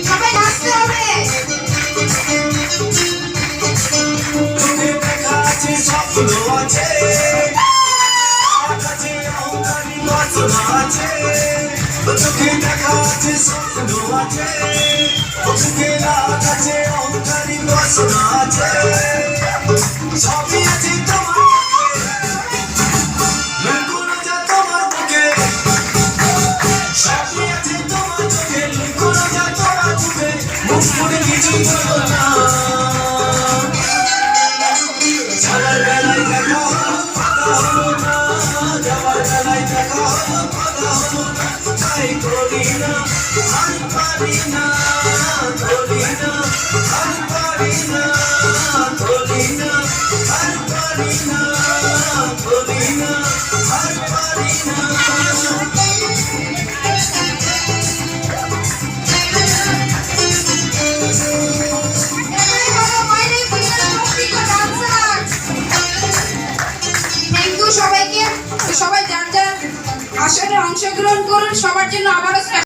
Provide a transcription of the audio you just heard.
সবাই নাচতে হবে। তোকে দেখা আছে স্বপ্ন আছে কাছে অহংকারী বাসনা আছে তোকে দেখা আছে স্বপ্ন আছে তোকে কাছে অহংকারী বাসনা আছে সবই আছে তোমার লুকোনো যা তোমার বুকে সবই আছে তোমার চোখে লুকোনো যা তোমার বুকে মুখ ফুটে কিছু বলো না যাবার বেলায় দেখা হলো কথা হলো না যাবার বেলায় দেখা হলো কথা হলো না তাই করি না আর পারি না করি না আর পারি না করি না আর পারি না করি না আর পারি না সবাইকে, সবাই যার যার আসনে অংশগ্রহণ করুন। সবার জন্য আবারও